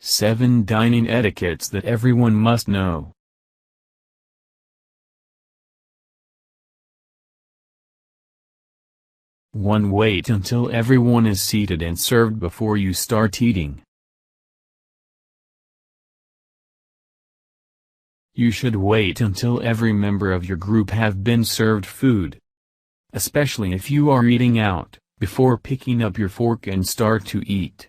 7 Dining etiquettes that everyone must know. 1. Wait until everyone is seated and served before you start eating. You should wait until every member of your group have been served food, especially if you are eating out, before picking up your fork and start to eat.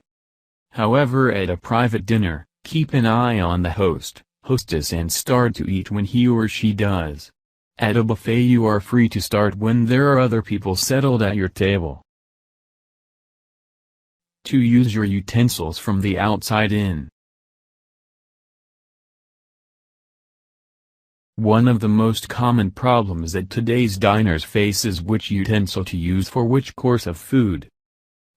However, at a private dinner, keep an eye on the hostess and start to eat when he or she does. At a buffet you are free to start when there are other people settled at your table. 2. Use your utensils from the outside in. One of the most common problems that today's diners face is which utensil to use for which course of food.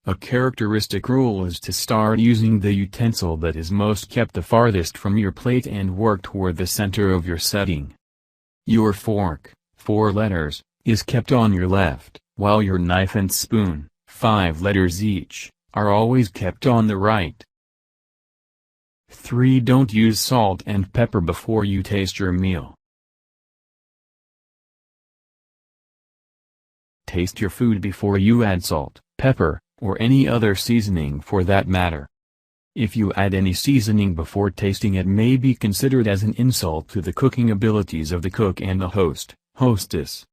A characteristic rule is to start using the utensil that is most kept the farthest from your plate and work toward the center of your setting. Your fork, 4 letters, is kept on your left, while your knife and spoon, 5 letters each, are always kept on the right. 3. Don't use salt and pepper before you taste your meal. Taste your food before you add salt, pepper, or any other seasoning for that matter. If you add any seasoning before tasting it may be considered as an insult to the cooking abilities of the cook and the hostess.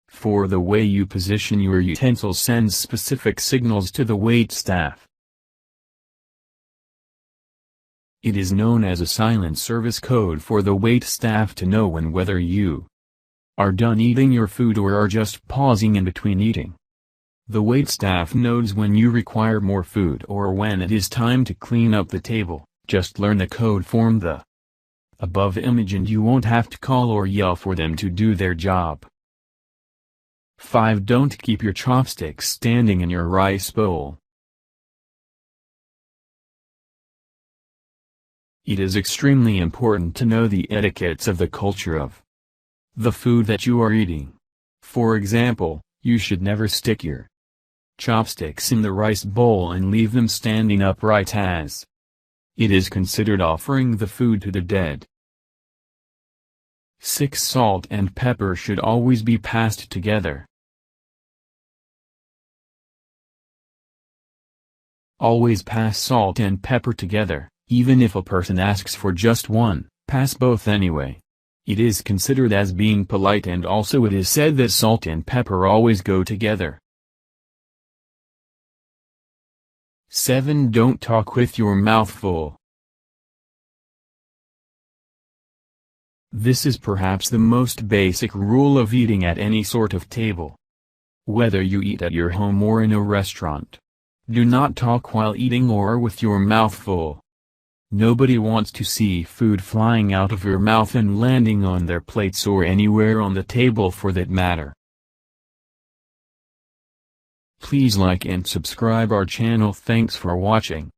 4. The way you position your utensils sends specific signals to the waitstaff. It is known as a silent service code for the waitstaff to know whether you are done eating your food or are just pausing in between eating. The waitstaff knows when you require more food or when it is time to clean up the table. Just learn the code from the above image and you won't have to call or yell for them to do their job. 5. Don't keep your chopsticks standing in your rice bowl. It is extremely important to know the etiquettes of the culture of the food that you are eating. For example, you should never stick your chopsticks in the rice bowl and leave them standing upright as it is considered offering the food to the dead. 6. Salt and pepper should always be passed together. Always pass salt and pepper together, even if a person asks for just one, pass both anyway. It is considered as being polite and also it is said that salt and pepper always go together. 7. Don't talk with your mouth full. This is perhaps the most basic rule of eating at any sort of table. Whether you eat at your home or in a restaurant, do not talk while eating or with your mouth full. Nobody wants to see food flying out of your mouth and landing on their plates or anywhere on the table for that matter. Please like and subscribe our channel. Thanks for watching.